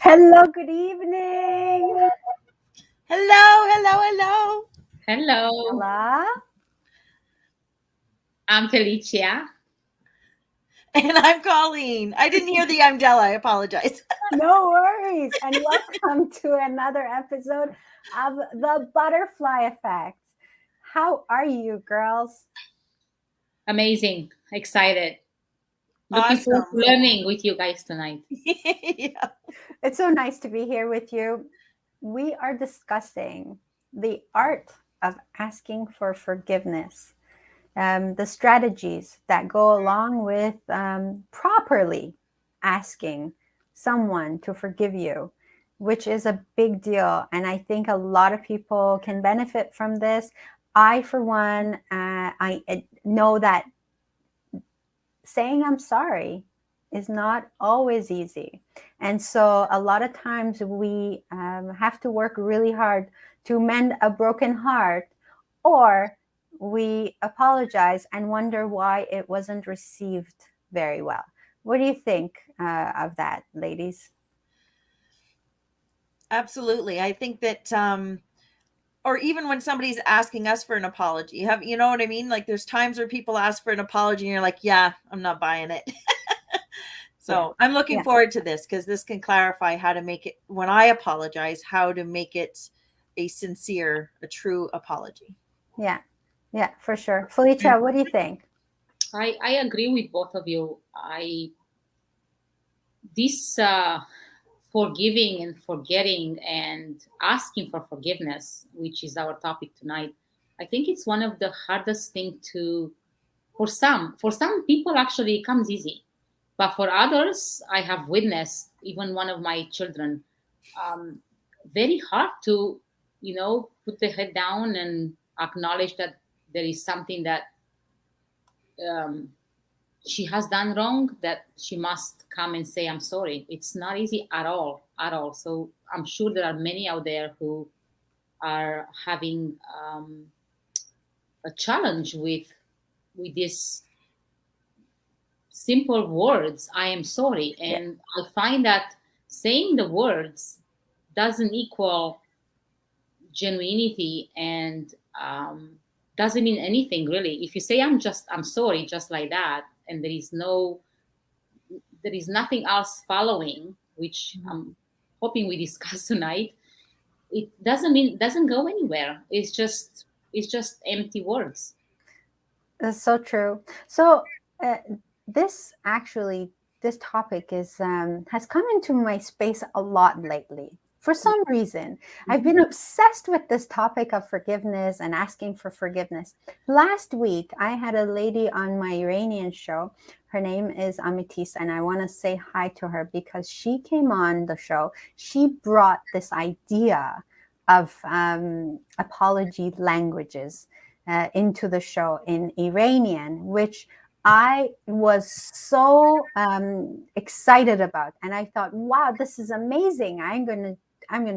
Hello, good evening. Hello, hello, hello. Hello, Ella. I'm Felicia. And I'm Colleen. I didn't hear the I'm Della. I apologize. No worries. And welcome to another episode of The Butterfly Effect. How are you, girls? Amazing, excited. Looking forward Awesome. to learning with you guys tonight. Yeah. It's so nice to be here with you. We are discussing the art of asking for forgiveness, the strategies that go along with properly asking someone to forgive you, which is a big deal. And I think a lot of people can benefit from this. I, for one, I know that saying I'm sorry is not always easy. And so a lot of times we have to work really hard to mend a broken heart, or we apologize and wonder why it wasn't received very well. What do you think of that, ladies? Absolutely. I think that or even when somebody's asking us for an apology, you know what I mean? Like there's times where people ask for an apology and you're like, yeah, I'm not buying it. Yeah. So I'm looking Yeah. forward to this because this can clarify how to make it when I apologize, how to make it a sincere, a true apology. Yeah. Yeah, for sure. Felicia, what do you think? I agree with both of you. This forgiving and forgetting and asking for forgiveness, which is our topic tonight. I think it's one of the hardest thing to for some people actually it comes easy, but for others I have witnessed, even one of my children, um, very hard to put the head down and acknowledge that there is something that um, she has done wrong, that she must come and say I'm sorry. It's not easy at all. So I'm sure there are many out there who are having a challenge with this simple words, I am sorry. Yeah. And I find that saying the words doesn't equal genuinity, and doesn't mean anything really. If you say I'm sorry just like that, and there is nothing else following, which I'm hoping we discuss tonight, it doesn't go anywhere. It's just empty words. That's so true. So uh, this actually, this topic is has come into my space a lot lately. For some reason, I've been obsessed with this topic of forgiveness and asking for forgiveness. Last week, I had a lady on my Iranian show. Her name is Amitis, and I want to say hi to her because she came on the show. She brought this idea of apology languages into the show in Iranian, which I was so excited about, and I thought, "Wow, this is amazing! I'm gonna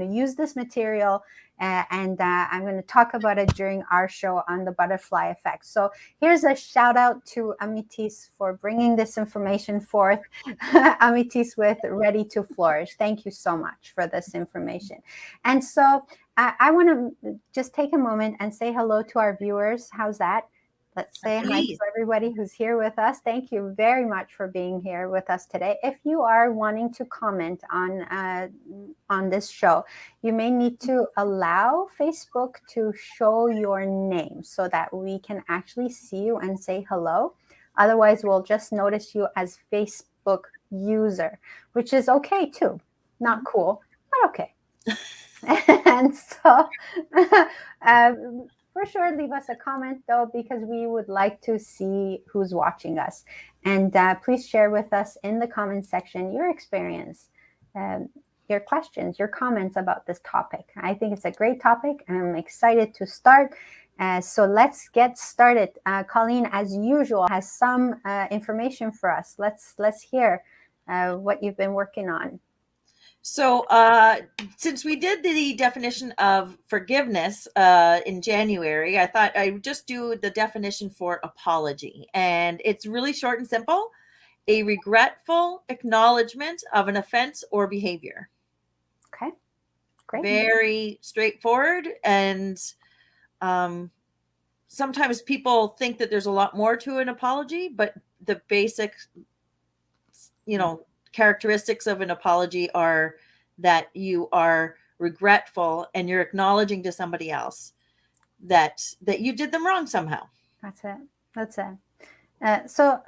use this material, and I'm gonna talk about it during our show on the butterfly effect." So here's a shout out to Amitis for bringing this information forth. Amitis with Ready to Flourish. Thank you so much for this information. And so I want to just take a moment and say hello to our viewers. How's that? Let's say hi to Please. everybody who's here with us. Thank you very much for being here with us today. If you are wanting to comment on this show, you may need to allow Facebook to show your name so that we can actually see you and say hello. Otherwise, we'll just notice you as Facebook user, which is okay too. Not cool, but okay. And so, for sure, leave us a comment though, because we would like to see who's watching us. And please share with us in the comment section your experience, um, your questions, your comments about this topic. I think it's a great topic, and I'm excited to start. So let's get started. Colleen, as usual, has some information for us. Let's hear what you've been working on. So, since we did the definition of forgiveness in January, I thought I would just do the definition for apology. And it's really short and simple: a regretful acknowledgement of an offense or behavior. Okay, great. Very straightforward. And um, sometimes people think that there's a lot more to an apology, but the basic, characteristics of an apology are that you are regretful and you're acknowledging to somebody else that you did them wrong somehow. That's it. That's it. So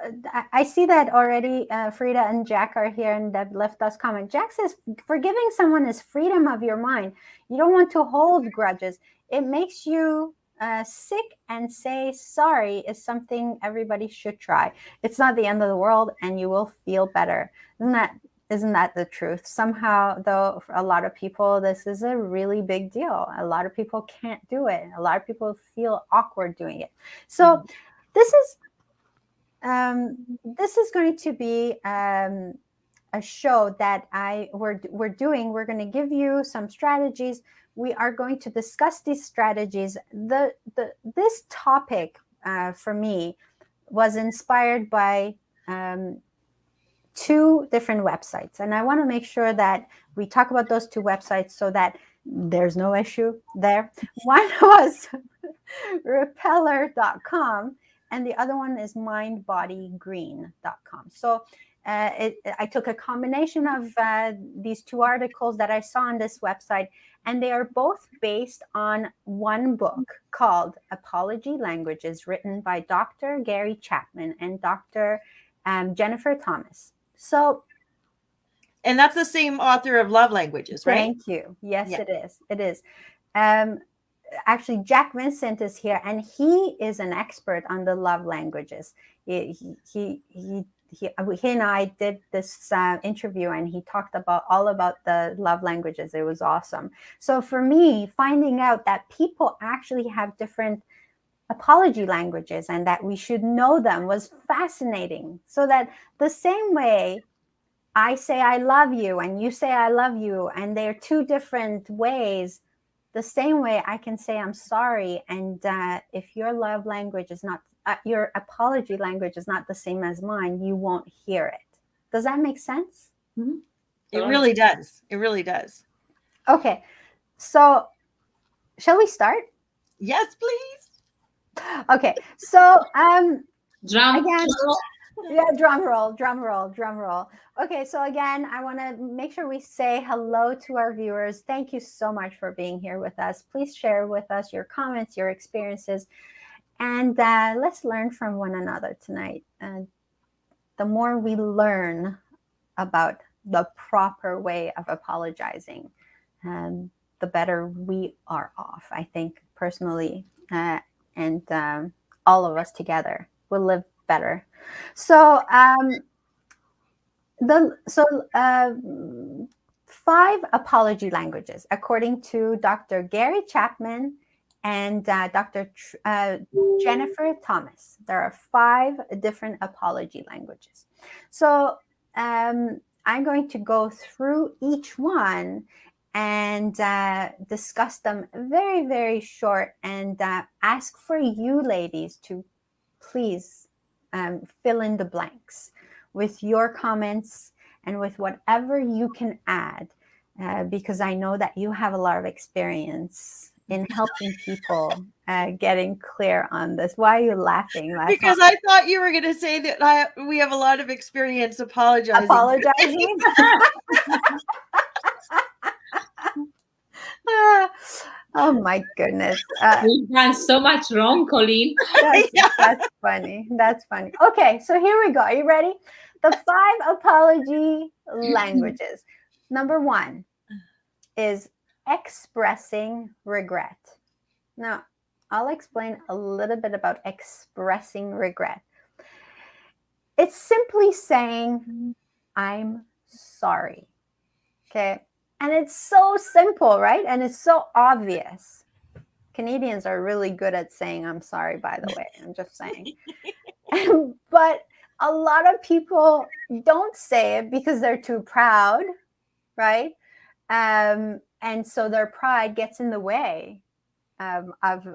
I see that already. Frida and Jack are here and they've left us comment. Jack says, forgiving someone is freedom of your mind. You don't want to hold grudges. It makes you sick, and say sorry is something everybody should try. It's not the end of the world and you will feel better. Isn't that the truth? Somehow, though, for a lot of people, this is a really big deal. A lot of people can't do it. A lot of people feel awkward doing it. So this is this is going to be a show that we're doing. We're going to give you some strategies. We are going to discuss these strategies. This topic for me was inspired by two different websites, and I want to make sure that we talk about those two websites so that there's no issue there. One was repeller.com, and the other one is mindbodygreen.com. So I took a combination of these two articles that I saw on this website, and they are both based on one book called Apology Languages, written by Dr. Gary Chapman and Dr. Jennifer Thomas. So, and that's the same author of Love Languages, right? Thank you. Yes, yeah. It is. It is. Actually, Jack Vincent is here, and he is an expert on the love languages. He and I did this interview, and he talked all about the love languages. It was awesome. So for me, finding out that people actually have different apology languages and that we should know them was fascinating. So that the same way I say I love you and you say I love you, and they're two different ways, the same way I can say I'm sorry. And if your love language is not, your apology language is not the same as mine, you won't hear it. Does that make sense? Mm-hmm. It really does. It really does. Okay. So shall we start? Yes, please. Okay. So drum roll. Okay, so again, I want to make sure we say hello to our viewers. Thank you so much for being here with us. Please share with us your comments, your experiences, and let's learn from one another tonight. The more we learn about the proper way of apologizing, the better we are off, I think, personally, and all of us together will live better. So 5 apology languages, according to Dr. Gary Chapman and Dr. Jennifer Thomas. There are 5 different apology languages. So I'm going to go through each one and discuss them very, very short, and ask for you ladies to please fill in the blanks with your comments and with whatever you can add, because I know that you have a lot of experience in helping people getting clear on this. Why are you laughing? Because I thought you were going to say that we have a lot of experience apologizing. Oh my goodness. We've done so much wrong, Colleen. That's funny. That's funny. Okay, so here we go. Are you ready? The 5 apology languages. Number 1 is expressing regret. Now, I'll explain a little bit about expressing regret. It's simply saying, I'm sorry. Okay. And it's so simple, right? And it's so obvious. Canadians are really good at saying I'm sorry, by the way. I'm just saying. But a lot of people don't say it because they're too proud, right? And so their pride gets in the way of a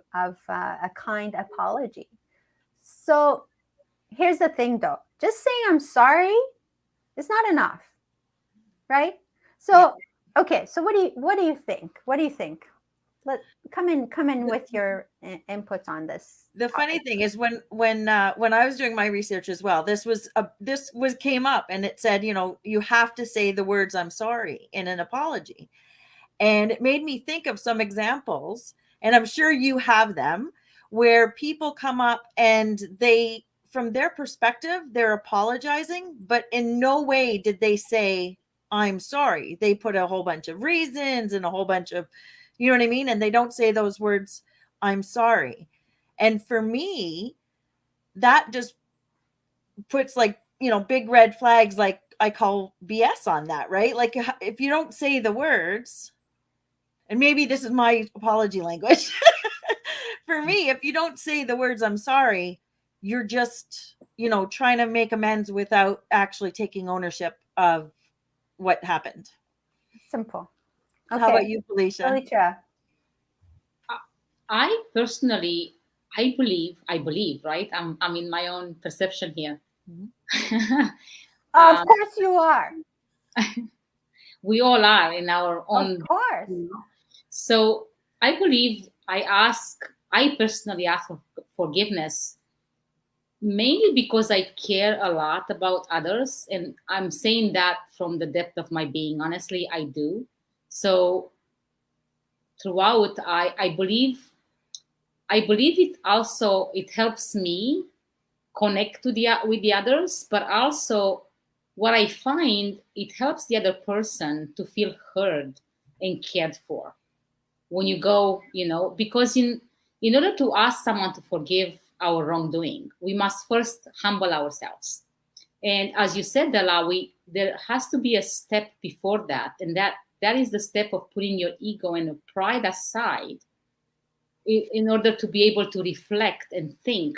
kind apology. So here's the thing, though. Just saying I'm sorry is not enough, right? So Okay, so what do you think? What do you think? Let come in with your inputs on this The funny topic. thing is when I was doing my research as well, this was came up, and it said, you have to say the words "I'm sorry" in an apology. And it made me think of some examples, and I'm sure you have them, where people come up and they, from their perspective, they're apologizing, but in no way did they say, "I'm sorry." They put a whole bunch of reasons and a whole bunch of, you know what I mean? And they don't say those words, "I'm sorry." And for me, that just puts, like, big red flags, like I call BS on that, right? Like, if you don't say the words, and maybe this is my apology language. For me, if you don't say the words "I'm sorry," you're just, trying to make amends without actually taking ownership of what happened. Simple. How Okay, about you, Felicia? Alicia. I personally, I believe, right? I'm in my own perception here. Mhm. Of um, course you are. we all are in our Of own. course. So I believe I personally ask for forgiveness mainly because I care a lot about others. And I'm saying that from the depth of my being. Honestly, I do. So throughout, I believe it helps me connect with the others, but also what I find, it helps the other person to feel heard and cared for. When you go, because in order to ask someone to forgive our wrongdoing, we must first humble ourselves. And as you said, Dala, there has to be a step before that, and that is the step of putting your ego and your pride aside in order to be able to reflect and think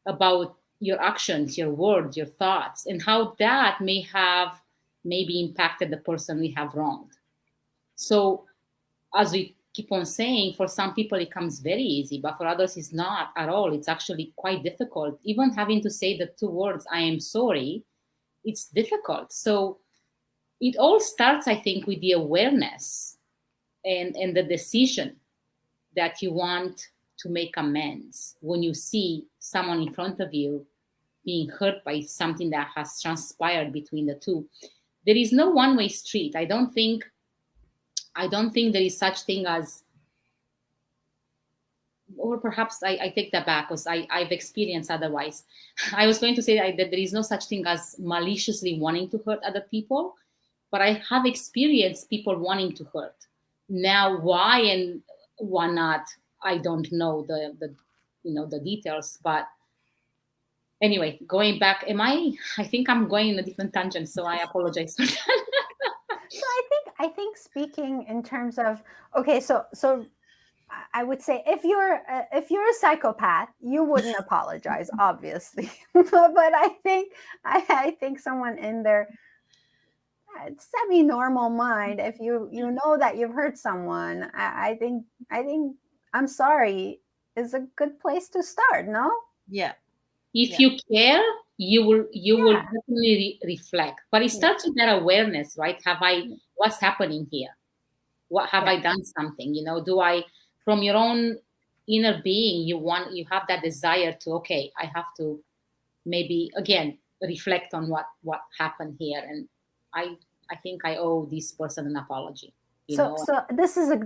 about your actions, your words, your thoughts, and how that may have maybe impacted the person we have wronged. So, as we keep on saying, for some people it comes very easy, but for others it's not at all. It's actually quite difficult. Even having to say the two words, "I am sorry," it's difficult. So, it all starts, I think, with the awareness and the decision that you want to make amends when you see someone in front of you being hurt by something that has transpired between the two. There is no one-way street. I don't think there is such thing as, or perhaps I take that back because I've experienced otherwise. I was going to say that there is no such thing as maliciously wanting to hurt other people, but I have experienced people wanting to hurt. Now, why and why not? I don't know the details, but anyway, going back, I think I'm going in a different tangent, so I apologize for that. So I think speaking in terms of, okay, so I would say if you're a psychopath, you wouldn't apologize, obviously. But I think someone in their semi-normal mind, if you know that you've hurt someone, I think I'm sorry is a good place to start. No? Yeah. If Yeah. you care, you will Yeah, definitely reflect. But it yeah, starts with that awareness, right? What's happening here? What have yeah. I done something? Do I, from your own inner being, you have that desire to, okay, I have to maybe again reflect on what happened here, and I I think I owe this person an apology. You So, know, so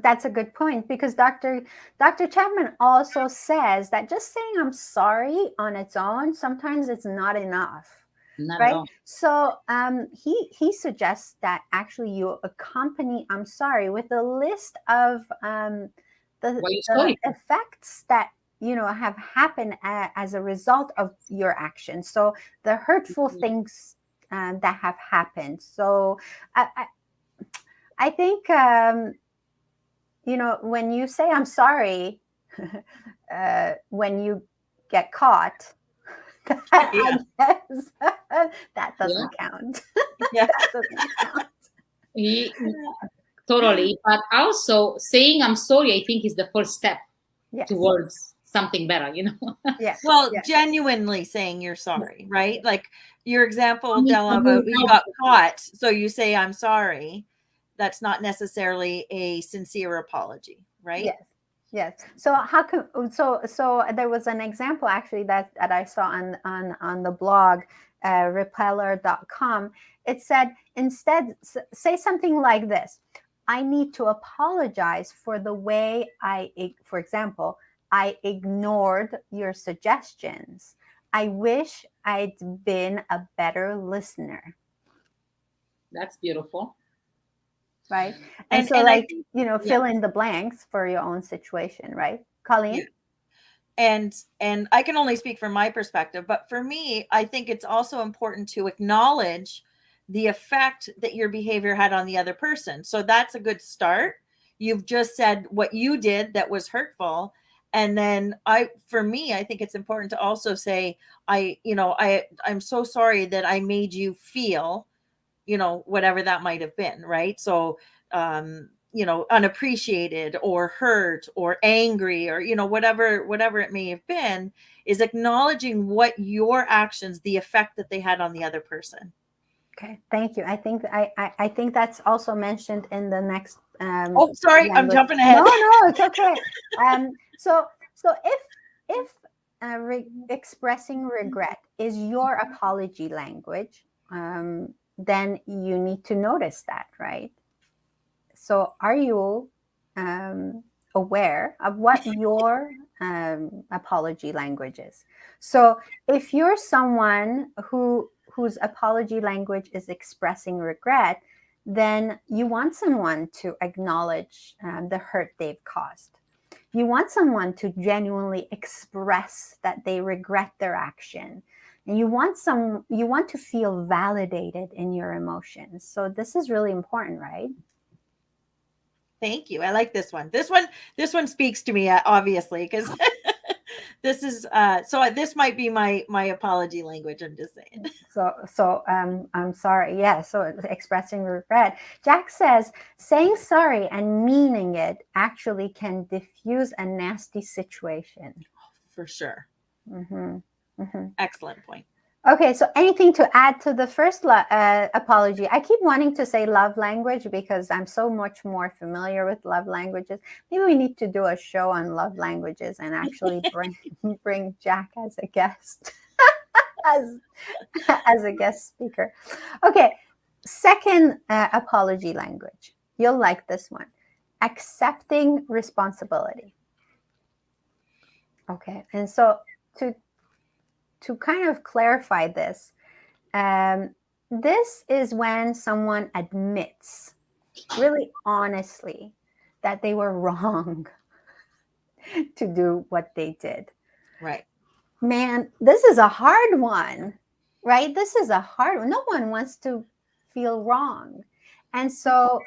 that's a good point because Dr. Chapman also says that just saying I'm sorry on its own sometimes it's not enough, not at right? all. So he suggests that actually you accompany I'm sorry with a list of What you the sorry for? effects that have happened as a result of your actions. So the hurtful things that have happened. So I think when you say I'm sorry, when you get caught, I Yeah. guess that Yeah, doesn't count. Yeah. That doesn't count. he, totally. But also saying I'm sorry, I think, is the first step Yes. towards something better. Yes. Well, Yes. genuinely saying you're sorry, right? Like your example, Coming Della, from your about you mouth. got caught, so you say I'm sorry. that's not necessarily a sincere apology, right? Yes. Yes. So how come so there was an example actually that I saw on the blog repeller.com. It said instead say something like this. I need to apologize for the way for example, I ignored your suggestions. I wish I'd been a better listener, That's beautiful. right? And And so I like, think, yeah, fill in the blanks for your own situation, right? yeah. Colleen? And I can only speak from my perspective, but for me, I think it's also important to acknowledge the effect that your behavior had on the other person. So that's a good start. You've just said what you did that was hurtful, and then for me, I think it's important to also say, I'm so sorry that I made you feel, whatever that might have been, right? So, unappreciated or hurt or angry, or, whatever it may have been, is acknowledging what your actions, the effect that they had on the other person. Okay, thank you. I think that's also mentioned in the next Oh, sorry, I'm language. jumping No, ahead. no, it's okay. So if expressing regret is your apology language, then you need to notice that, right? So are you aware of what your apology language is? So if you're someone whose apology language is expressing regret, then you want someone to acknowledge the hurt they've caused. You want someone to genuinely express that they regret their action. And you want to feel validated in your emotions. So this is really important, right? Thank you. I like this one. This one speaks to me, obviously, because this is this might be my apology language. I'm just saying. I'm sorry. Yeah. So expressing regret. Jack says saying sorry and meaning it actually can diffuse a nasty situation. For sure. Hmm. Hmm. Excellent point. Okay. So anything to add to the first apology? I keep wanting to say love language because I'm so much more familiar with love languages. Maybe we need to do a show on love languages and actually bring Jack as a guest. as as a guest speaker. Okay, second apology language. You'll like this one. Accepting responsibility. Okay, and so to kind of clarify this, um, this is when someone admits, really honestly, that they were wrong to do what they did. Right. Man, this is a hard one, right? This is a hard one. No one wants to feel wrong. And so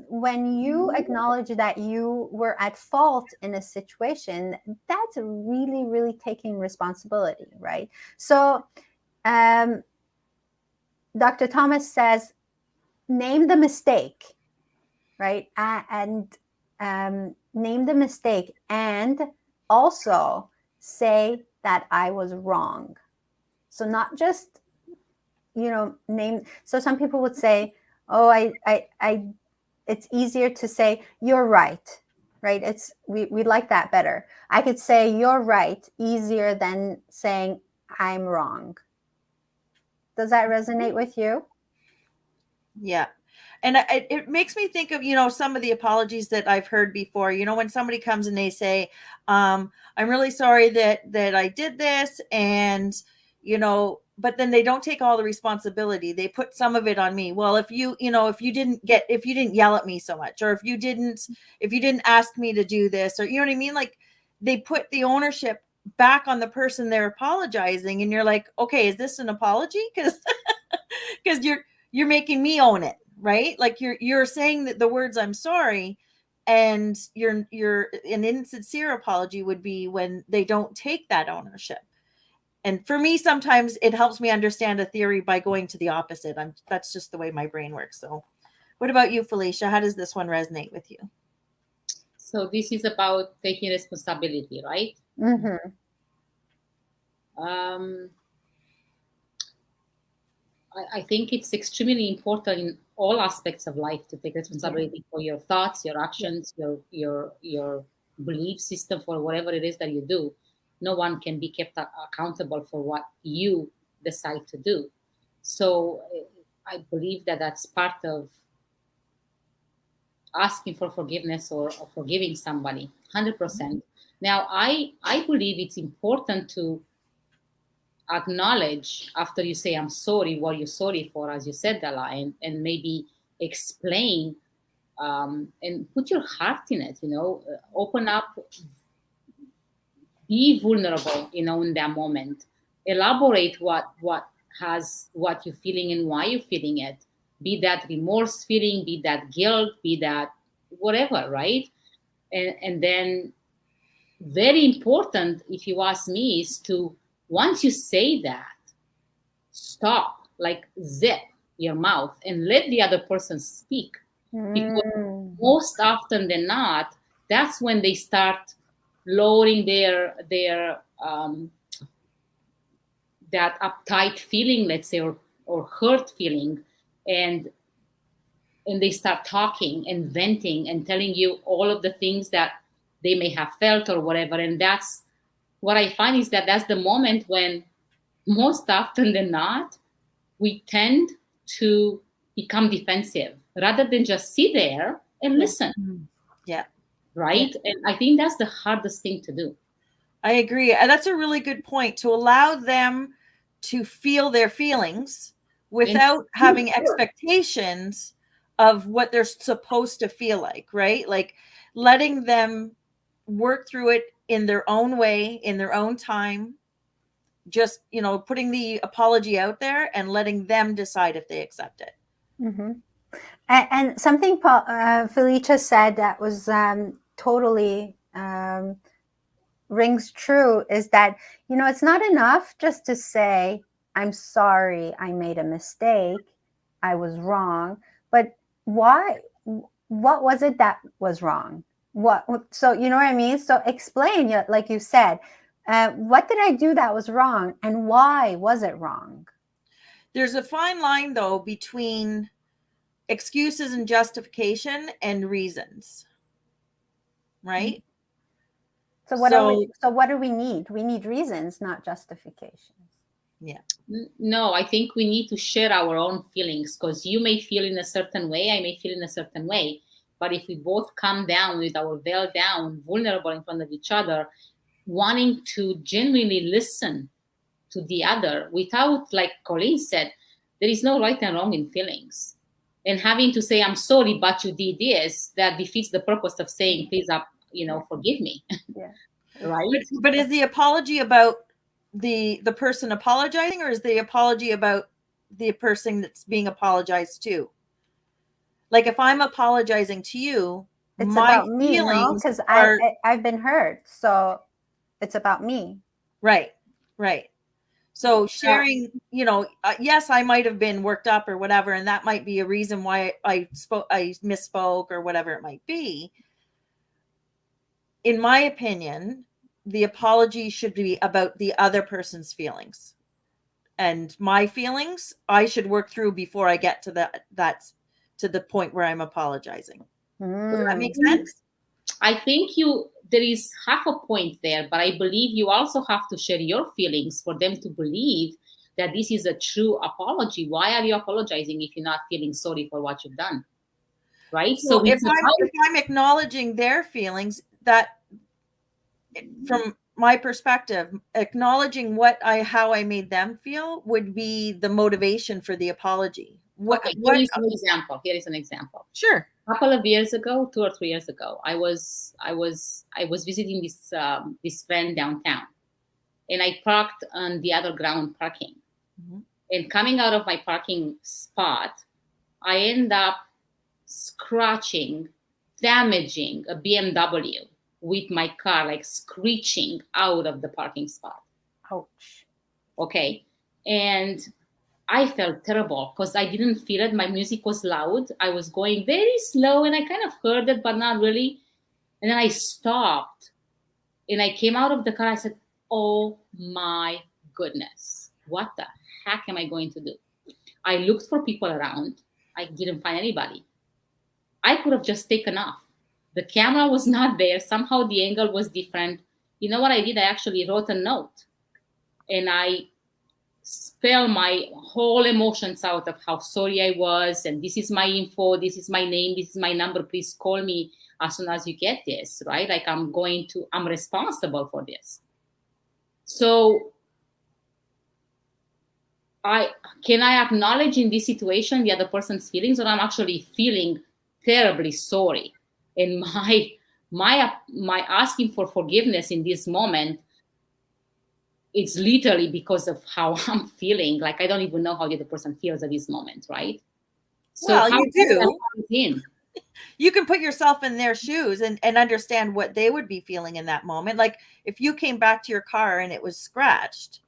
when you acknowledge that you were at fault in a situation, that's really, really taking responsibility, right? So um, Dr. Thomas says, name the mistake, right? And name the mistake and also say that I was wrong. So not just, name. So some people would say, oh, it's easier to say you're right, right? We like that better. I could say you're right easier than saying I'm wrong. Does that resonate with you? Yeah. And it makes me think of, some of the apologies that I've heard before. When somebody comes and they say, I'm really sorry that I did this, and, but then they don't take all the responsibility. They put some of it on me. Well, if you didn't yell at me so much, or if you didn't ask me to do this, or, you know what I mean? Like, they put the ownership back on the person they're apologizing. And you're like, okay, is this an apology? Because you're making me own it, right? Like, you're saying that the words I'm sorry, and you're an insincere apology would be when they don't take that ownership. And for me, sometimes it helps me understand a theory by going to the opposite. That's just the way my brain works. So what about you, Felicia? How does this one resonate with you? So this is about taking responsibility, right? Mm-hmm. I think it's extremely important all aspects of life, to take Yeah. responsibility for your thoughts, your Yeah. actions, your belief system, for whatever it is that you do. No one can be kept accountable for what you decide to do. So I believe that that's part of asking for forgiveness, or forgiving somebody, 100%. Now, I believe it's important to acknowledge, after you say I'm sorry, what you're sorry for, as you said, Dala, and maybe explain, and put your heart in it. Open up, be vulnerable. In that moment, elaborate what you're feeling and why you're feeling it. Be that remorse feeling, be that guilt, be that whatever, right? And then, very important, if you ask me, is to, once you say that, stop, like zip your mouth and let the other person speak. Because Mm. most often than not, that's when they start lowering their that uptight feeling, let's say, or hurt feeling, and they start talking and venting and telling you all of the things that they may have felt or whatever. And that's what I find, is that that's the moment when, most often than not, we tend to become defensive rather than just sit there and Yeah. listen, Yeah. Yeah. right? And I think that's the hardest thing to do. I agree. And that's a really good point, to allow them to feel their feelings And without having sure. expectations of what they're supposed to feel like, right? Like letting them work through it in their own way, in their own time, just, putting the apology out there and letting them decide if they accept it. Mm-hmm. And something Felicia said that was totally rings true is that, it's not enough just to say, I'm sorry, I made a mistake, I was wrong. But why? What was it that was wrong? So, you know what I mean? So explain, like you said, what did I do that was wrong, and why was it wrong? There's a fine line, though, between excuses and justification and reasons, right? So So, what do we need? We need reasons, not justifications. yeah. No, I think we need to share our own feelings, because you may feel in a certain way, I may feel in a certain way. But if we both come down with our veil down, vulnerable in front of each other, wanting to genuinely listen to the other without, like Colleen said, there is no right and wrong in feelings. And having to say, I'm sorry, but you did this, that defeats the purpose of saying, please, Yeah. forgive me. Yeah. Right? But is the apology about the person apologizing, or is the apology about the person that's being apologized to? Like if I'm apologizing to you, It's my about me, no? feelings Because are I've been hurt, so it's about me. right, right. So Uh, sharing, yes, I might have been worked up or whatever, and that might be a reason why I misspoke or whatever it might be. In my opinion, the apology should be about the other person's feelings, and my feelings I should work through before I get to that's to the point where I'm apologizing. Does that make Mm. sense? I think there is half a point there, but I believe you also have to share your feelings for them to believe that this is a true apology. Why are you apologizing if you're not feeling sorry for what you've done? Right? So Well, if it's I'm acknowledging their feelings, that from my perspective, acknowledging how I made them feel would be the motivation for the apology. okay. Here is an example. Sure. A couple of years ago, 2 or 3 years ago, I was visiting this friend downtown, and I parked on the other ground parking. Mhm. And coming out of my parking spot, I end up scratching, damaging a BMW with my car, like screeching out of the parking spot. Ouch. Okay. And I felt terrible because I didn't feel it. My music was loud. I was going very slow and I kind of heard it, but not really. And then I stopped and I came out of the car. I said, oh my goodness, what the heck am I going to do? I looked for people around. I didn't find anybody. I could have just taken off. The camera was not there. Somehow the angle was different. You know what I did? I actually wrote a note and I spell my whole emotions out of how sorry I was. And this is my info. This is my name. This is my number. Please call me as soon as you get this, right? Like I'm responsible for this. So I acknowledge in this situation the other person's feelings, or I'm actually feeling terribly sorry, and my asking for forgiveness in this moment, it's literally because of how I'm feeling. Like I don't even know how the other person feels at this moment, right? So Well, how you do I do. allow it in? You can put yourself in their shoes and understand what they would be feeling in that moment. Like if you came back to your car and it was scratched,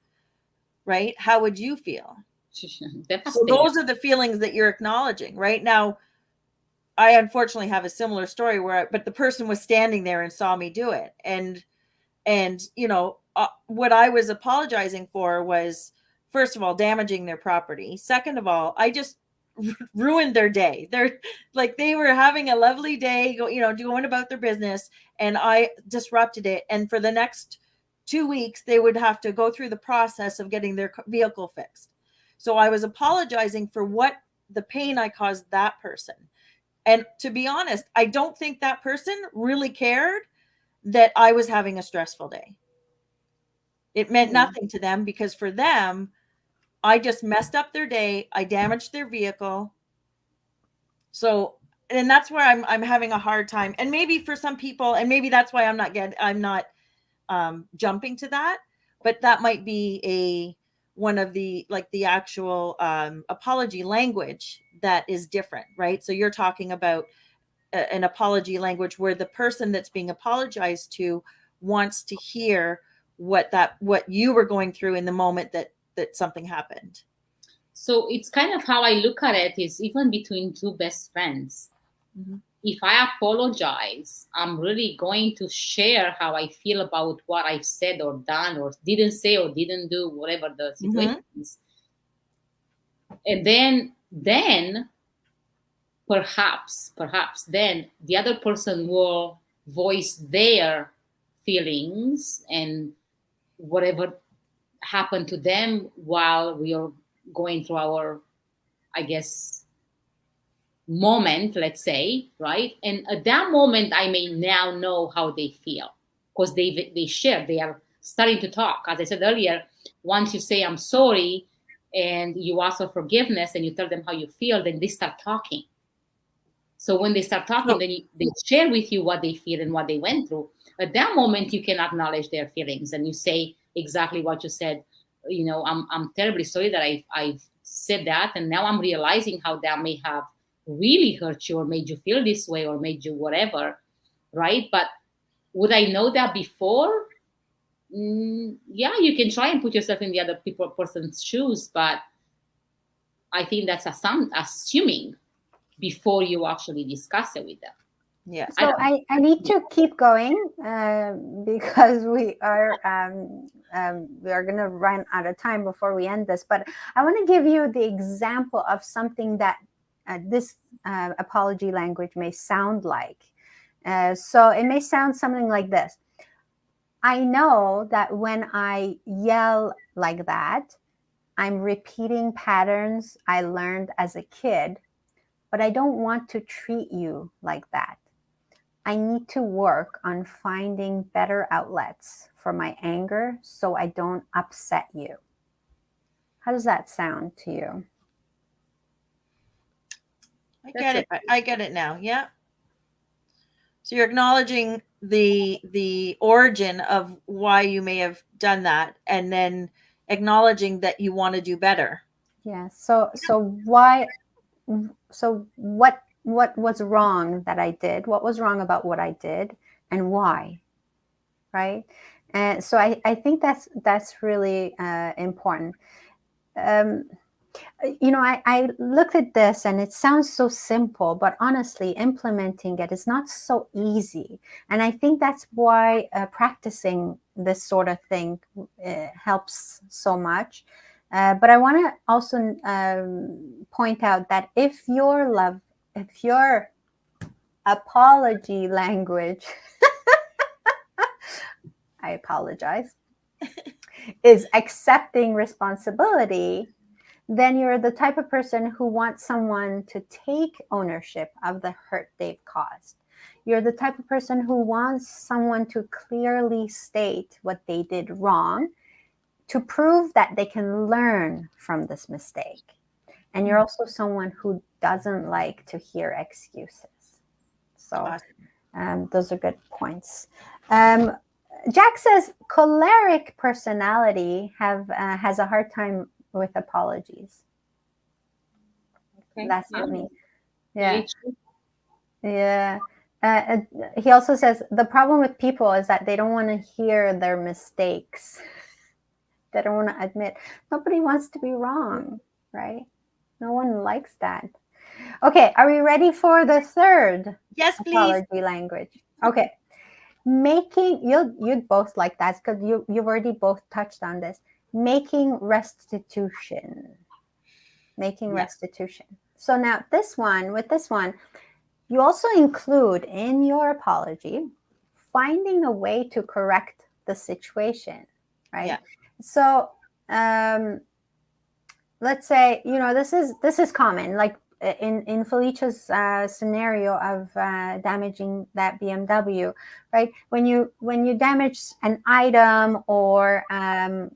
right? How would you feel? So Devastated. those are the feelings that you're acknowledging. Right now, I unfortunately have a similar story but the person was standing there and saw me do it. And what I was apologizing for was, first of all, damaging their property. Second of all, I just ruined their day. They're like, they were having a lovely day, going about their business, and I disrupted it. And for the next 2 weeks, they would have to go through the process of getting their vehicle fixed. So I was apologizing for what the pain I caused that person. And to be honest, I don't think that person really cared that I was having a stressful day. It meant Yeah. nothing to them because for them, I just messed up their day. I damaged their vehicle. So, and that's where I'm having a hard time. And maybe for some people, and maybe that's why I'm not jumping to that, but that might be one of the, like, the actual apology language that is different, right? So you're talking about an apology language where the person that's being apologized to wants to hear what you were going through in the moment that something happened. So it's kind of how I look at it is even between two best friends. Mm-hmm. If I apologize, I'm really going to share how I feel about what I've said or done or didn't say or didn't do, whatever the situation is. And then perhaps then the other person will voice their feelings and whatever happened to them while we are going through our, I guess, moment, let's say, right? And at that moment, I may now know how they feel because they share, they are starting to talk. As I said earlier, once you say I'm sorry and you ask for forgiveness and you tell them how you feel, then they start talking. So when they start talking, So, then they share with you what they feel and what they went through. At that moment, you can acknowledge their feelings and you say exactly what you said. You know, I'm terribly sorry that I've said that, and now I'm realizing how that may have really hurt you or made you feel this way or made you whatever, right? But would I know that before? Yeah, you can try and put yourself in the other person's shoes, but I think that's assuming before you actually discuss it with them. yeah, So I need to keep going because we are going to run out of time before we end this. But I want to give you the example of something that this apology language may sound like. So it may sound something like this. I know that when I yell like that, I'm repeating patterns I learned as a kid, but I don't want to treat you like that. I need to work on finding better outlets for my anger so I don't upset you. How does that sound to you? I get it. I get it now. Yeah. So you're acknowledging the origin of why you may have done that, and then acknowledging that you want to do better. Yeah. So why? So what was wrong that I did? What was wrong about what I did, and why? Right. And so I think that's really important. Um, I looked at this and it sounds so simple, but honestly, implementing it is not so easy. And I think that's why practicing this sort of thing helps so much. But I want to also point out that if your apology language, I apologize, is accepting responsibility, then you're the type of person who wants someone to take ownership of the hurt they've caused. You're the type of person who wants someone to clearly state what they did wrong to prove that they can learn from this mistake. And you're also someone who doesn't like to hear excuses. So Awesome. those are good points. Um, Jack says choleric personality has a hard time with apologies. Okay. That's Yeah. for me. Yeah, Very true. yeah. He also says the problem with people is that they don't want to hear their mistakes. They don't want to admit. Nobody wants to be wrong, right? No one likes that. Okay, are we ready for the third Yes, please. apology language? Okay, making you'd both like that because you've already both touched on this. Making restitution, making Yeah. restitution. So now with this one, you also include in your apology finding a way to correct the situation, right? Yeah. So let's say this is common, like in Felicia's scenario of damaging that BMW, right? When you damage an item or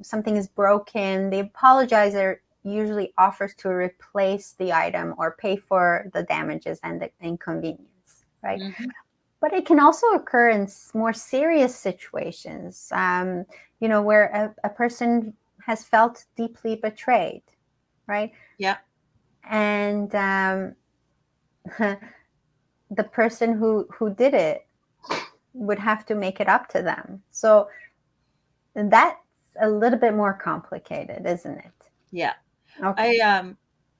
something is broken, the apologizer usually offers to replace the item or pay for the damages and the inconvenience, right? Mm-hmm. But it can also occur in more serious situations, where a person has felt deeply betrayed, right? Yeah. And the person who did it would have to make it up to them. So that's a little bit more complicated, isn't it? Yeah. Okay.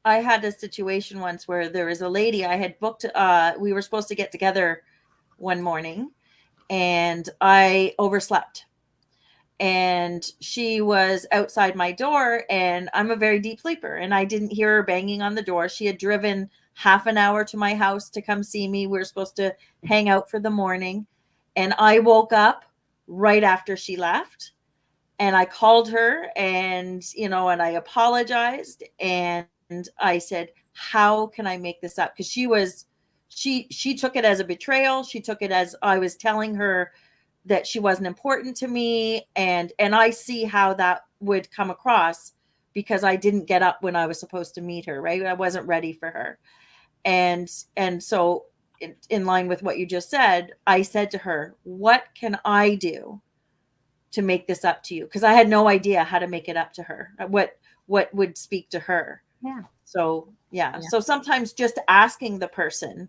I had a situation once where there was a lady I had booked. We were supposed to get together one morning, and I overslept. And she was outside my door, and I'm a very deep sleeper, and I didn't hear her banging on the door. She had driven half an hour to my house to come see me. We were supposed to hang out for the morning, and I woke up right after she left, and I called her, and I apologized, and I said, how can I make this up? Because she took it as a betrayal. She took it as I was telling her that she wasn't important to me, and I see how that would come across because I didn't get up when I was supposed to meet her, right? I wasn't ready for her. And so in line with what you just said, I said to her, what can I do to make this up to you? Because I had no idea how to make it up to her. What would speak to her. Yeah. So yeah. Yeah. So sometimes just asking the person,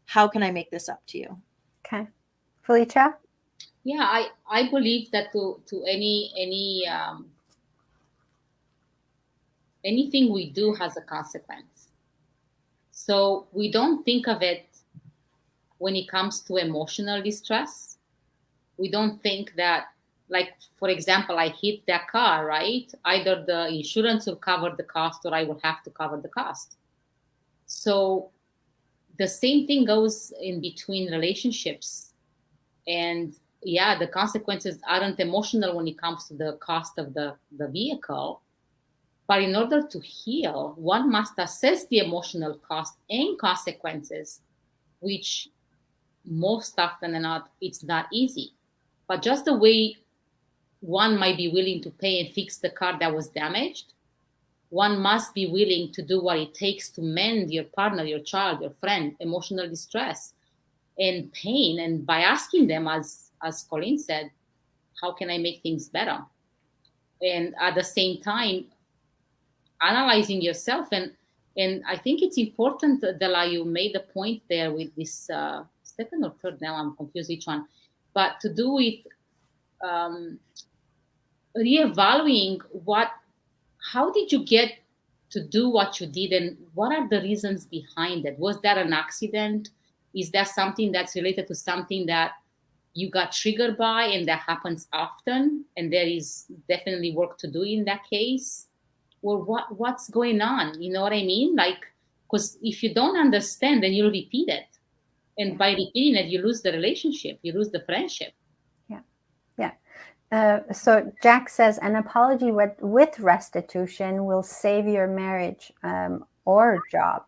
how can I make this up to you? Okay. Felicia? Yeah, I believe that to anything we do has a consequence. So we don't think of it when it comes to emotional distress. We don't think that, like, for example, I hit that car, right? Either the insurance will cover the cost or I will have to cover the cost. So the same thing goes in between relationships. And yeah, the consequences aren't emotional when it comes to the cost of the vehicle. But in order to heal, one must assess the emotional cost and consequences, which most often than not, it's not easy. But just the way one might be willing to pay and fix the car that was damaged, one must be willing to do what it takes to mend your partner, your child, your friend, emotional distress and pain. And by asking them, as Colleen said, how can I make things better? And at the same time, analyzing yourself. And I think it's important, Dela, you made the point there with this second or third, now I'm confused which one, but to do with um, reevaluating how did you get to do what you did, and what are the reasons behind it? Was that an accident? Is that something that's related to something that you got triggered by and that happens often, and there is definitely work to do in that case? well, what's going on? You know what I mean? Like, because if you don't understand, then you'll repeat it. And Yeah. by repeating it, you lose the relationship, you lose the friendship. Yeah. Yeah. So Jack says an apology with restitution will save your marriage or job.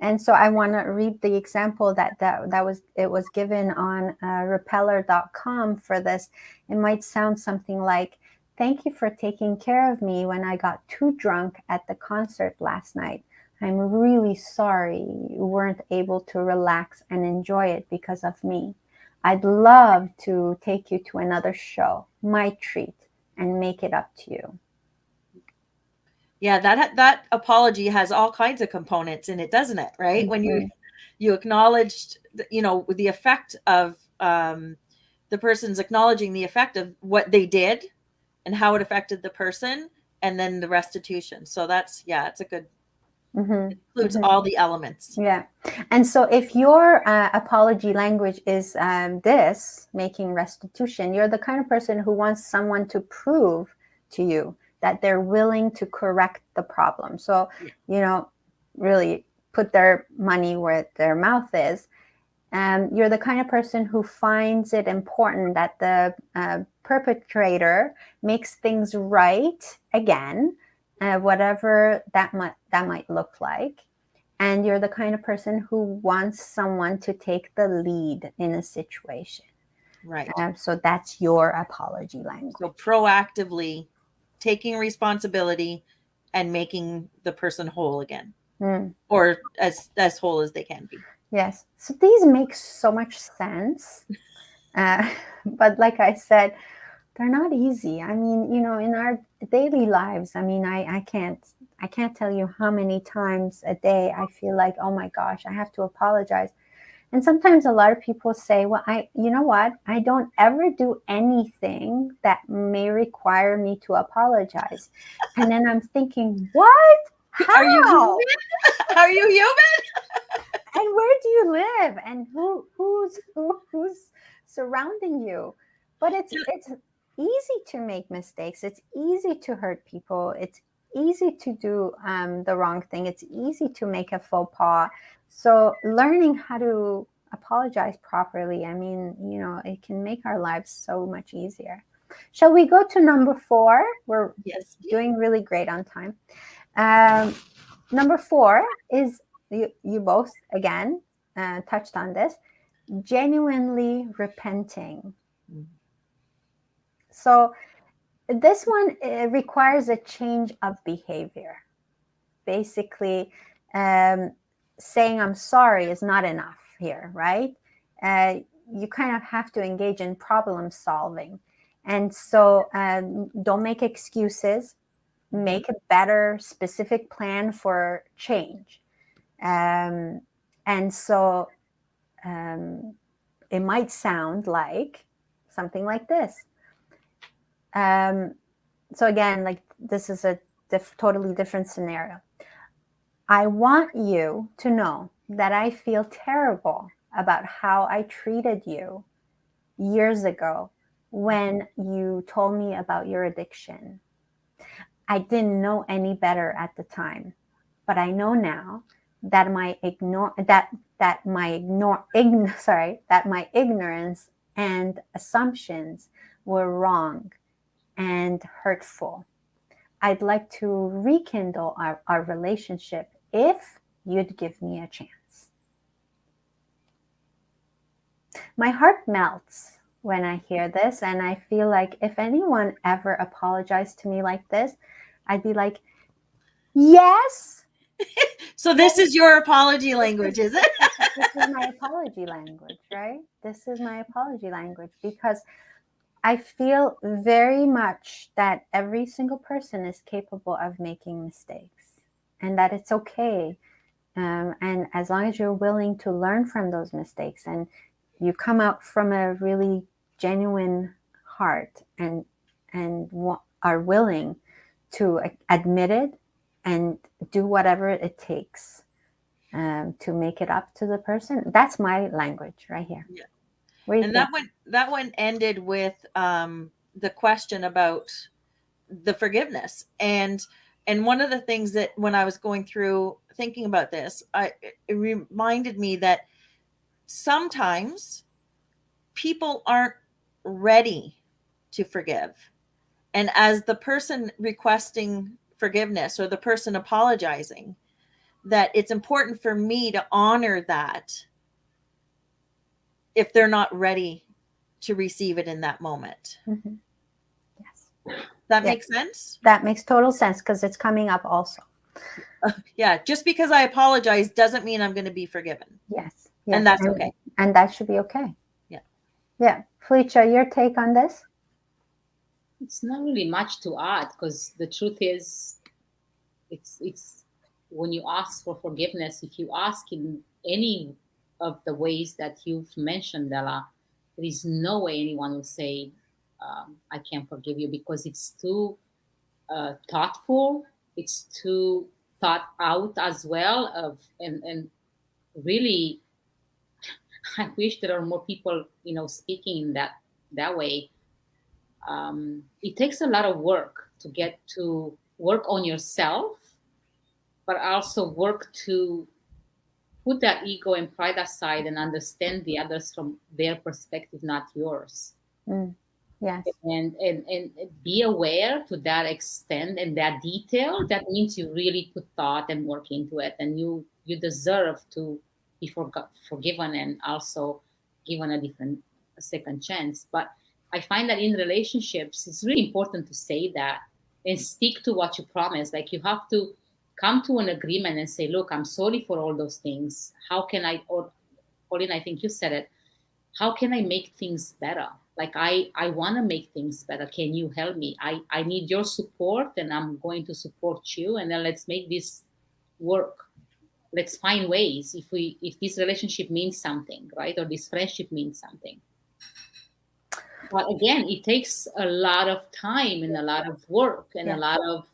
And so I want to read the example that was given on repeller.com for this. It might sound something like, "Thank you for taking care of me when I got too drunk at the concert last night. I'm really sorry you weren't able to relax and enjoy it because of me. I'd love to take you to another show, my treat, and make it up to you." Yeah, that apology has all kinds of components in it, doesn't it? Right? When Mhm. you acknowledged, the effect of the person's acknowledging the effect of what they did and how it affected the person, and then the restitution. So that's, yeah, it's a good, Mhm. includes Mhm. all the elements. Yeah. And so if your apology language is this, making restitution, you're the kind of person who wants someone to prove to you that they're willing to correct the problem. So, Yeah. really put their money where their mouth is. You're the kind of person who finds it important that the perpetrator makes things right again, whatever that might look like. And you're the kind of person who wants someone to take the lead in a situation. Right. So that's your apology So language. proactively taking responsibility and making the person whole again, Mm, or as whole as they can be. yes. So these make so much sense. But like I said, they're not easy. I mean, in our daily lives, I mean, I can't tell you how many times a day I feel like, oh my gosh, I have to apologize. And sometimes a lot of people say, well, you know what? I don't ever do anything that may require me to apologize. And then I'm thinking, what? Are you How? human? Are you human? And where do you live? And who's surrounding you? But it's easy to make mistakes. It's easy to hurt people. It's easy to do the wrong thing. It's easy to make a faux pas. So learning how to apologize properly, I mean, it can make our lives so much easier. Shall we go to number 4? We're Yes. doing really great on time. Um, Number 4 is, you both again touched on this, genuinely repenting. So this one requires a change of behavior. Basically, um, saying I'm sorry is not enough here, right? You kind of have to engage in problem solving. And so don't make excuses, Mhm. make a better specific plan for change. Um, and so it might sound like something like this. Um, so again, like this is a totally different scenario. I want you to know that I feel terrible about how I treated you years ago when you told me about your addiction. I didn't know any better at the time, but I know now that my ignorance and assumptions were wrong and hurtful. I'd like to rekindle our relationship if you'd give me a chance. My heart melts when I hear this, and I feel like if anyone ever apologized to me like this, I'd be like, yes. So this is your apology This is language, is it? this is my apology language, right? This is my apology language because I feel very much that every single person is capable of making mistakes and that it's okay. And as long as you're willing to learn from those mistakes and you come out from a really genuine heart and are willing to admit it and do whatever it takes to make it up to the person. That's my language right here. Yeah. What do you And think? that one ended with the question about the forgiveness, And one of the things that when I was going through thinking about this, it reminded me that sometimes people aren't ready to forgive. And as the person requesting forgiveness or the person apologizing, that it's important for me to honor that if they're not ready to receive it in that moment. Mm-hmm. Yes. That Yeah. makes sense? That makes total sense because it's coming up also. Yeah, just because I apologize doesn't mean I'm going to be forgiven. Yes. And Yes. that's okay. And that should be okay. Yeah. Yeah. Felicia, your take on this? It's not really much to add, because the truth is, it's when you ask for forgiveness, if you ask in any of the ways that you've mentioned, Della, there is no way anyone will say, I can't forgive you, because it's too thoughtful, it's too thought out as well. And really, I wish there are more people, speaking in that way. It takes a lot of work to get to work on yourself, but also work to put that ego and pride aside and understand the others from their perspective, not yours. Mm. Yes. And be aware to that extent and that detail. That means you really put thought and work into it, and you deserve to be forgiven and also given a second chance. But I find that in relationships, it's really important to say that and stick to what you promise. Like, you have to come to an agreement and say, look, I'm sorry for all those things. How can I, or Pauline, I think you said it, how can I make things better? Like, I want to make things better. Can you help me? I need your support, and I'm going to support you. And then let's make this work. Let's find ways, if this relationship means something, right? Or this friendship means something. But again, it takes a lot of time and a lot of work and a lot of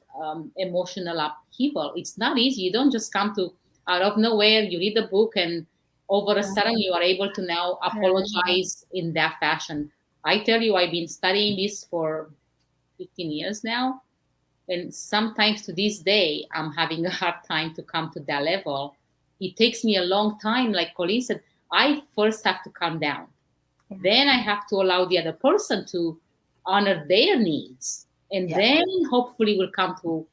emotional upheaval. It's not easy. You don't just come to out of nowhere. You read the book, and over a sudden you are able to now apologize in that fashion. I tell you, I've been studying this for 15 years now. And sometimes to this day, I'm having a hard time to come to that level. It takes me a long time. Like Colleen said, I first have to calm down. Yeah. Then I have to allow the other person to honor their needs. And then hopefully we'll come to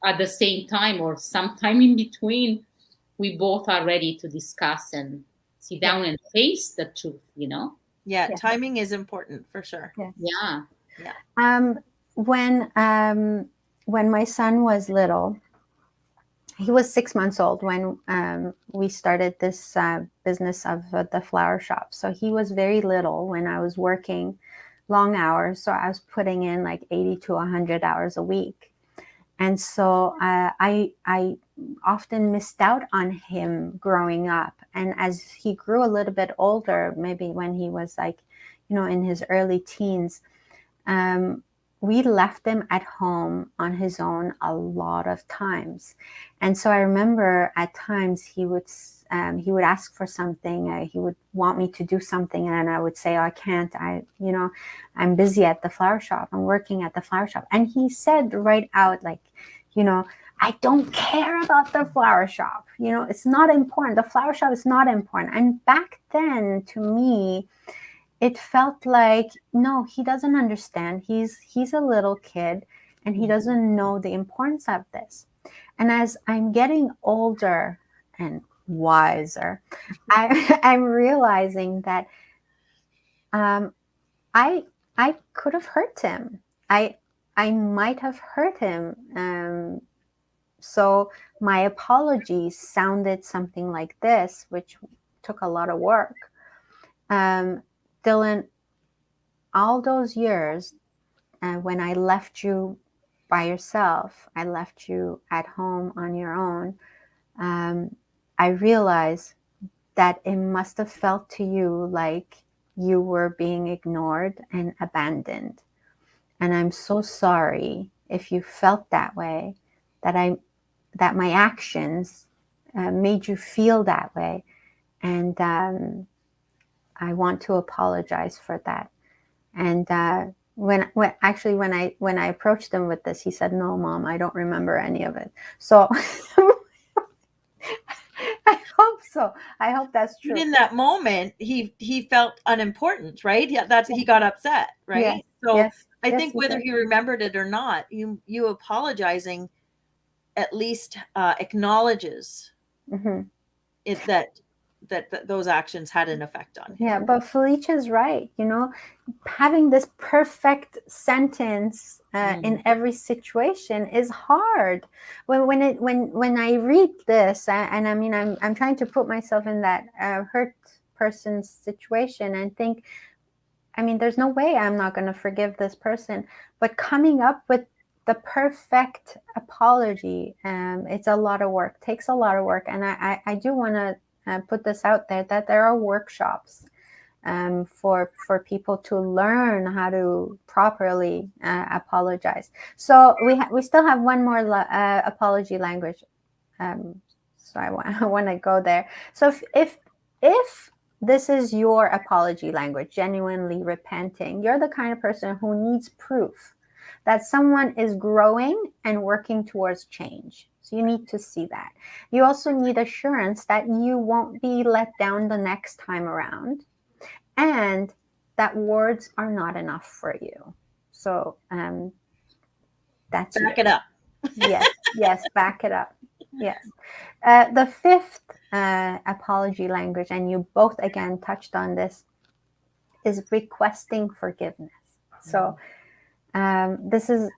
at the same time or sometime in between, we both are ready to discuss and sit down and face the truth, Yeah, timing is important for sure. Yeah. When my son was little, he was 6 months old when we started this business of the flower shop. So he was very little when I was working long hours. So I was putting in like 80 to 100 hours a week. And so I often missed out on him growing up. And as he grew a little bit older, maybe when he was like, in his early teens, we left him at home on his own a lot of times. And so I remember at times he would ask for something. He would want me to do something, and I would say, oh, I can't. I'm busy at the flower shop. I'm working at the flower shop. And he said right out, like, I don't care about the flower shop. It's not important. The flower shop is not important. And back then, to me, it felt like, no, he doesn't understand. He's a little kid, and he doesn't know the importance of this. And as I'm getting older and wiser, I'm realizing that I could have hurt him. I might have hurt him. So my apologies sounded something like this, which took a lot of work. Dylan, all those years, when I left you by yourself, I left you at home on your own, I realized that it must have felt to you like you were being ignored and abandoned. And I'm so sorry if you felt that way, that my actions made you feel that way. And I want to apologize for that. And When I approached him with this, he said, "No, mom, I don't remember any of it." So I hope so. I hope that's But true. in that moment, he felt unimportant, right? Yeah, that's he got upset, Yes, right? So yes, I yes, think he whether did. he remembered it or not, you apologizing at least acknowledges Hmm. it that those actions had an effect on Yeah, him. but Felicia's right. Having this perfect sentence in Mm. every situation is hard. When I read this, and I mean, I'm trying to put myself in that hurt person's situation and think, I mean, there's no way I'm not going to forgive this person. But coming up with the perfect apology, it's a lot of work, takes a lot of work. And I do want to put this out there that there are workshops for people to learn how to properly apologize. So we still have one more apology language. Um, so I want to go there. So if this is your apology language, genuinely repenting, you're the kind of person who needs proof that someone is growing and working towards change. So you need to see that. You also need assurance that you won't be let down the next time around, and that words are not enough for you. So that's you. Back it up. Yes, yes, back it up. Yes. The fifth apology language, and you both again touched on this, is requesting forgiveness. So this is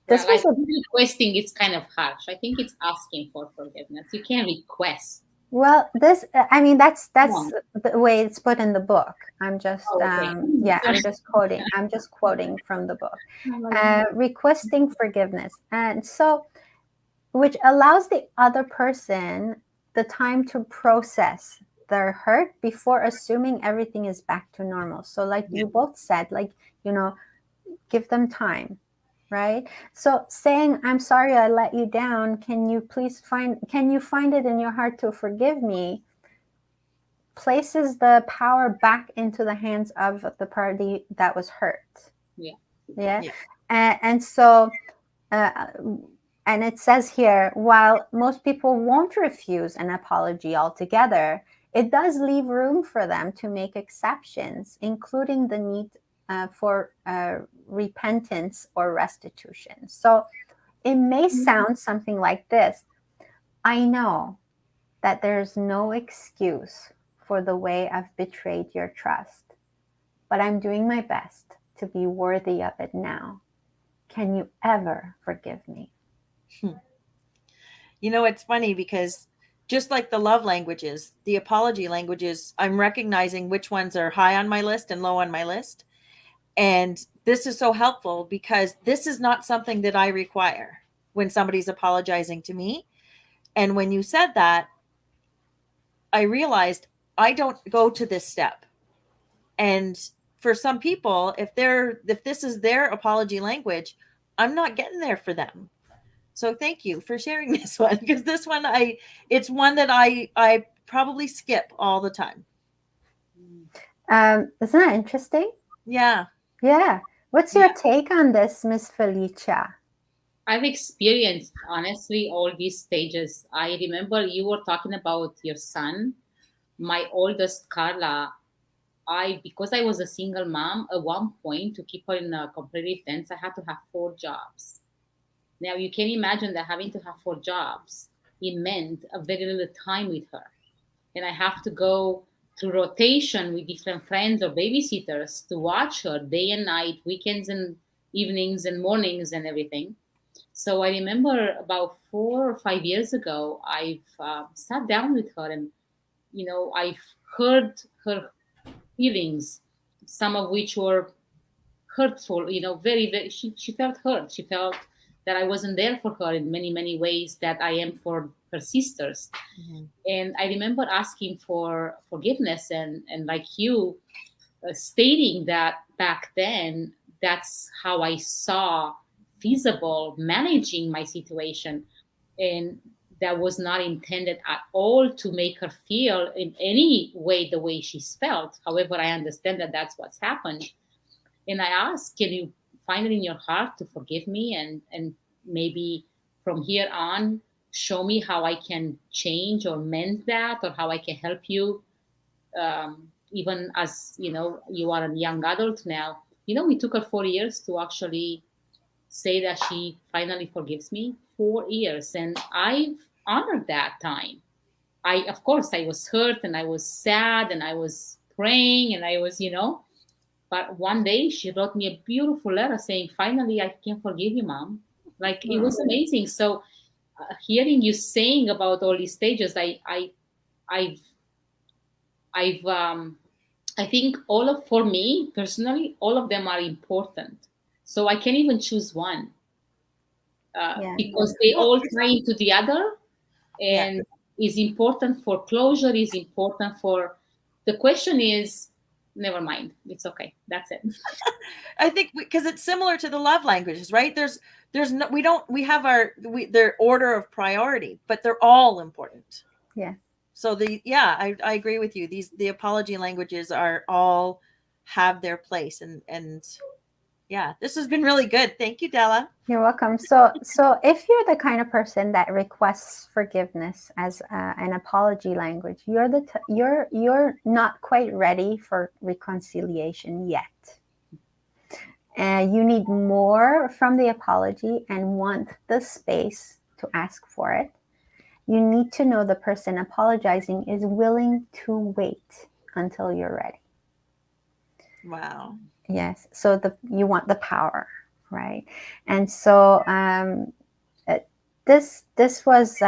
this Well, I was a think requesting is kind of harsh. I think it's asking for forgiveness. You can't request. well this I mean that's No. the way it's put in the book. I'm just Oh, okay. yeah, I'm just quoting from the book. Sorry. Requesting forgiveness, and so which allows the other person the time to process their hurt before assuming everything is back to normal. So, like Yeah. you both said, like, give them time, right? So, saying, "I'm sorry I let you down. Can you find it in your heart to forgive me?" places the power back into the hands of the party that was hurt. Yeah. Yeah. Yeah. And so, uh, and it says here, while most people won't refuse an apology altogether, it does leave room for them to make exceptions, including the need for repentance or restitution. So it may sound something like this: I know that there's no excuse for the way I've betrayed your trust, but I'm doing my best to be worthy of it now. Can you ever forgive me? It's funny because just like the love languages, the apology languages, I'm recognizing which ones are high on my list and low on my list. And this is so helpful because this is not something that I require when somebody's apologizing to me. And when you said that, I realized I don't go to this step. And for some people, if this is their apology language, I'm not getting there for them. So thank you for sharing this one because this one it's one that I probably skip all the time. Isn't that interesting? Yeah. Yeah. What's your Yeah. take on this, Miss Felicia? I've experienced, honestly, all these stages. I remember you were talking about your son. My oldest, Carla, because I was a single mom, at one point, to keep her in a competitive fence, I had to have 4 jobs. Now, you can imagine that having to have 4 jobs, it meant a very little time with her. And I have to go through rotation with different friends or babysitters to watch her day and night, weekends and evenings and mornings and everything. So I remember about 4 or 5 years ago, I've sat down with her and, I've heard her feelings, some of which were hurtful, very, very, she felt hurt. She felt that I wasn't there for her in many, many ways that I am for her sisters. Mhm. And I remember asking for forgiveness and like you, stating that back then, that's how I saw feasible managing my situation. And that was not intended at all to make her feel in any way the way she's felt. However, I understand that that's what's happened. And I asked, can you find it in your heart to forgive me, and maybe from here on show me how I can change or mend that, or how I can help you, even as you are a young adult now. We took her 4 years to actually say that she finally forgives me. 4 years, and I've honored that time. Of course, I was hurt and I was sad and I was praying and I was, but one day she wrote me a beautiful letter saying, finally, I can forgive you, Mom. Like, it Mm, was amazing. So, hearing you saying about all these stages, I've, I've, I think for me personally, all of them are important. So I can't even choose one, yeah. because they Well, all tie into the other, yeah. and is important for closure, is important for, the question is, never mind, it's okay, that's it. I think because it's similar to the love languages, right? There's no, we don't, we have their order of priority, but they're all important. Yeah. So yeah, I agree with you. The apology languages are all have their place, and yeah, this has been really good. Thank you, Della. You're welcome. So if you're the kind of person that requests forgiveness as an apology language, you're not quite ready for reconciliation yet. You need more from the apology and want the space to ask for it. You need to know the person apologizing is willing to wait until you're ready. Wow. Yes. So you want the power, right? And so uh, this was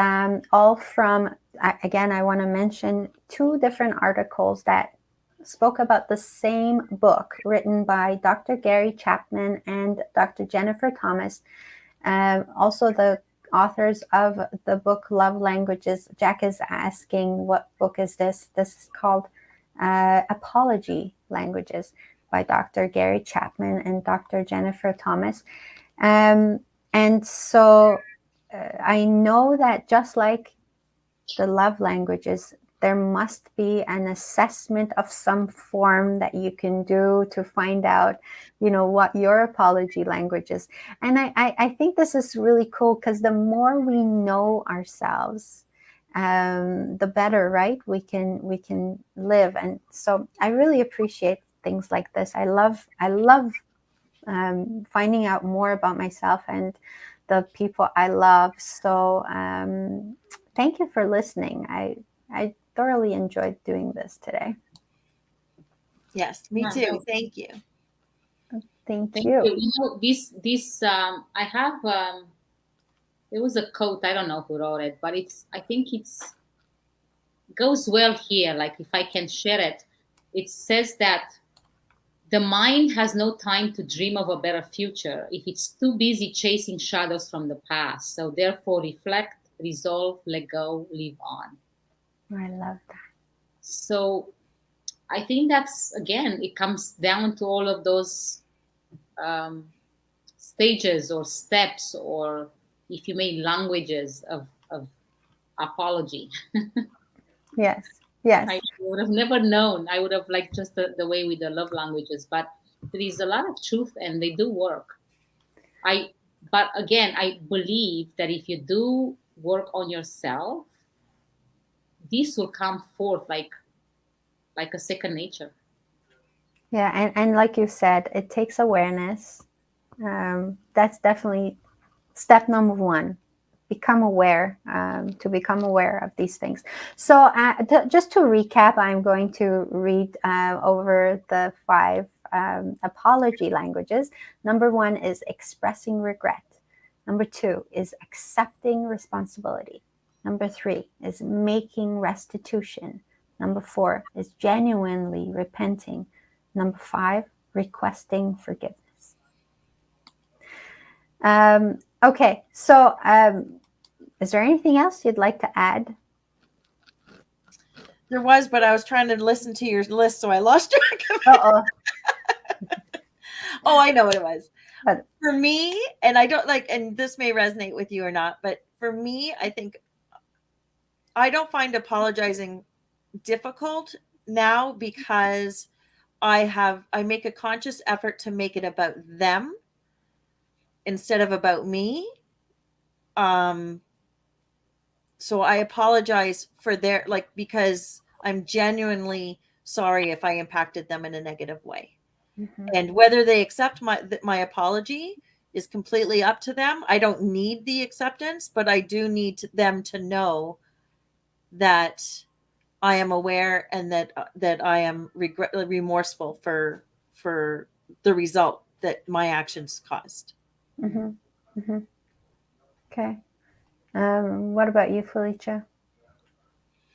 all from, again, I want to mention two different articles that spoke about the same book written by Dr. Gary Chapman and Dr. Jennifer Thomas. Also, the authors of the book Love Languages. Jack is asking, what book is this? This is called Apology Languages by Dr. Gary Chapman and Dr. Jennifer Thomas. And so I know that just like the love languages, there must be an assessment of some form that you can do to find out, what your apology language is. And I think this is really cool because the more we know ourselves, the better, right? We can live. And so I really appreciate things like this. I love finding out more about myself and the people I love. So thank you for listening. I thoroughly enjoyed doing this today. Yes, me Yeah, too. no, Thank you. Thank thank you. you. This I have, there was a quote, I don't know who wrote it, but I think it's goes well here. Like, if I can share it, it says that the mind has no time to dream of a better future if it's too busy chasing shadows from the past. So therefore, reflect, resolve, let go, live on. I love that. So I think that's, again, it comes down to all of those um, stages or steps, or if you may, languages of apology. Yes. Yes. I would have never known. I would have liked just the way with the love languages, but there is a lot of truth and they do work. I But again, I believe that if you do work on yourself, this will come forth like a second nature. Yeah. And like you said, it takes awareness. That's definitely step number one. Become aware, to become aware of these things. So just to recap, I'm going to read over the 5 apology languages. Number 1 is expressing regret. Number 2 is accepting responsibility. Number 3 is making restitution. Number 4 is genuinely repenting. Number 5, requesting forgiveness. Okay, so is there anything else you'd like to add? There was, but I was trying to listen to your list, so I lost track of it. Uh-oh. Oh, I know what it was. But For me, and I don't like, and this may resonate with you or not, but for me, I think I don't find apologizing difficult now because I make a conscious effort to make it about them instead of about me. Um, so I apologize for their, like, because I'm genuinely sorry if I impacted them in a negative way. Mm-hmm. And whether they accept my apology is completely up to them. I don't need the acceptance, but I do need them to know that I am aware, and that I am remorseful for the result that my actions caused. Mm-hmm. Mm-hmm. Okay. What about you, Felicia?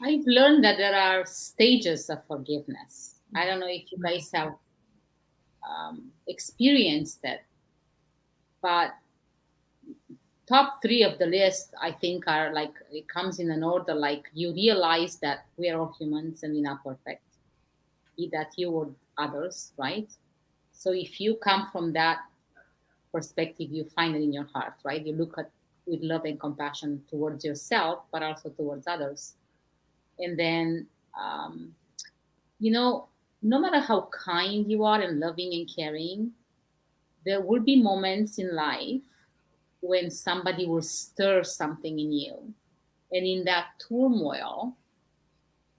I've learned that there are stages of forgiveness. I don't know if you guys have experienced that, but top three of the list, I think, are like it comes in an order. Like you realize that we are all humans and we're not perfect, be that you or others, right? So if you come from that perspective, you find it in your heart, right? You look at with love and compassion towards yourself, but also towards others. And then, um, you know, no matter how kind you are and loving and caring, there will be moments in life when somebody will stir something in you. And in that turmoil,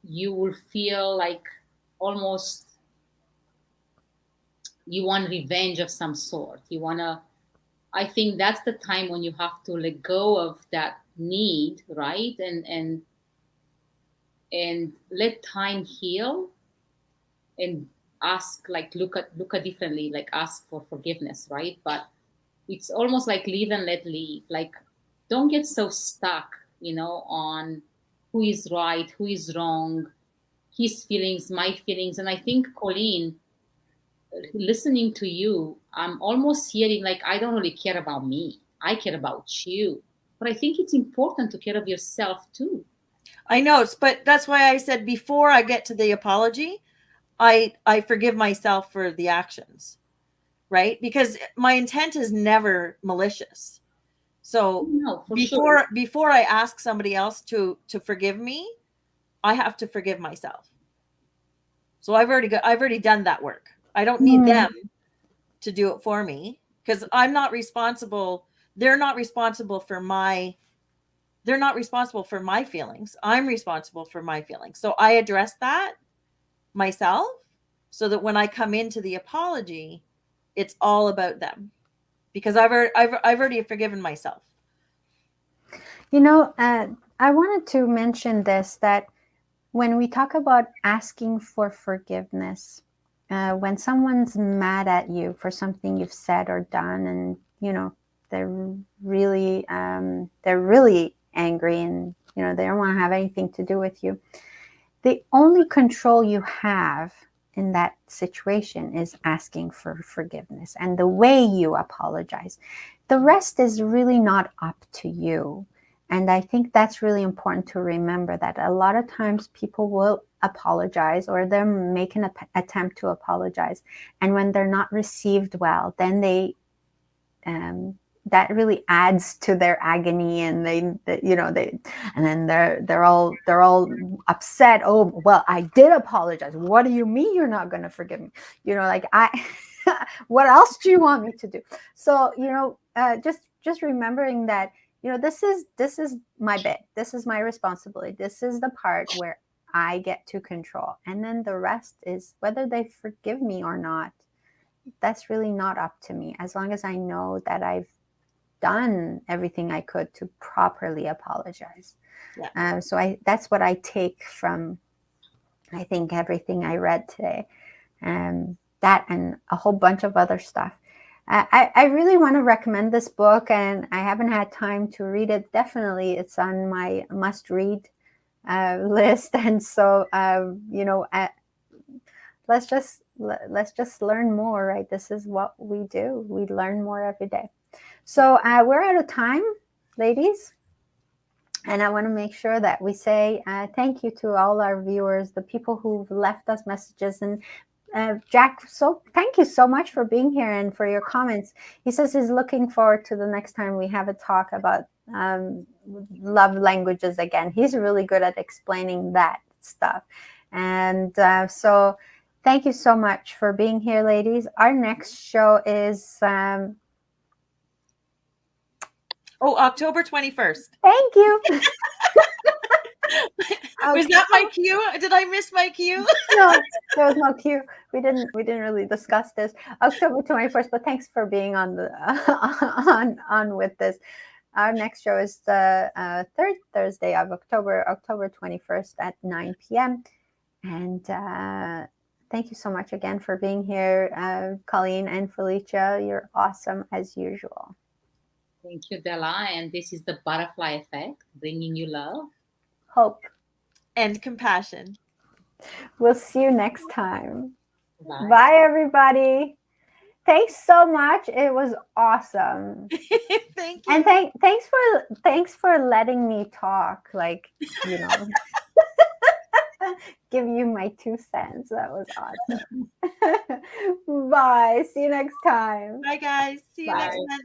you will feel like almost you want revenge of some sort. You want to, I think that's the time when you have to let go of that need, right? And let time heal and ask, like look at differently, like ask for forgiveness, right? But it's almost like live and let live. Like don't get so stuck, on who is right, who is wrong, his feelings, my feelings. And I think, Colleen, listening to you, I'm almost hearing like I don't really care about me. I care about you. But I think it's important to care of yourself too. I know, but that's why I said before I get to the apology, I forgive myself for the actions, right? Because my intent is never malicious. So No, for sure. before I ask somebody else to forgive me, I have to forgive myself. So I've already done that work. I don't need Mm. them to do it for me, because I'm not responsible. They're not responsible for my they're not responsible for my feelings. I'm responsible for my feelings. So I address that myself, so that when I come into the apology, it's all about them, because I've already forgiven myself. You know, I wanted to mention this, that when we talk about asking for forgiveness, when someone's mad at you for something you've said or done, and they're really angry, and they don't want to have anything to do with you, the only control you have in that situation is asking for forgiveness and the way you apologize. The rest is really not up to you. And I think that's really important to remember, that a lot of times people will apologize, or they're making an attempt to apologize. And when they're not received well, then um, that really adds to their agony, and and then they're all upset. Oh, well, I did apologize. What do you mean you're not going to forgive me? Like, I what else do you want me to do? So, just remembering that, this is my bit, this is my responsibility, this is the part where I get to control, and then the rest is whether they forgive me or not. That's really not up to me, as long as I know that I've done everything I could to properly apologize. Yeah. So that's what I take from, I think, everything I read today, that and a whole bunch of other stuff. I really want to recommend this book, and I haven't had time to read it. Definitely, it's on my must-read list, and so let's just learn more, right? This is what we do. We learn more every day. So we're out of time, ladies. And I want to make sure that we say thank you to all our viewers, the people who've left us messages. And Jack, so thank you so much for being here and for your comments. He says he's looking forward to the next time we have a talk about love languages again. He's really good at explaining that stuff. And so thank you so much for being here, ladies. Our next show is Oh, October 21st. Thank you. Was that my cue? Did I miss my cue? No, there was no cue. We didn't really discuss this. October 21st, but thanks for being on the on with this. Our next show is the third Thursday of October 21st at 9 p.m. And thank you so much again for being here, Colleen and Felicia. You're awesome as usual. Thank you, Della. And this is the butterfly effect, bringing you love, Hope. And compassion. We'll see you next time. Bye. Bye, everybody. Thanks so much. It was awesome. Thank you. And thanks for letting me talk. Like, give you my 2 cents. That was awesome. Bye. See you next time. Bye, guys. See you Bye. next month.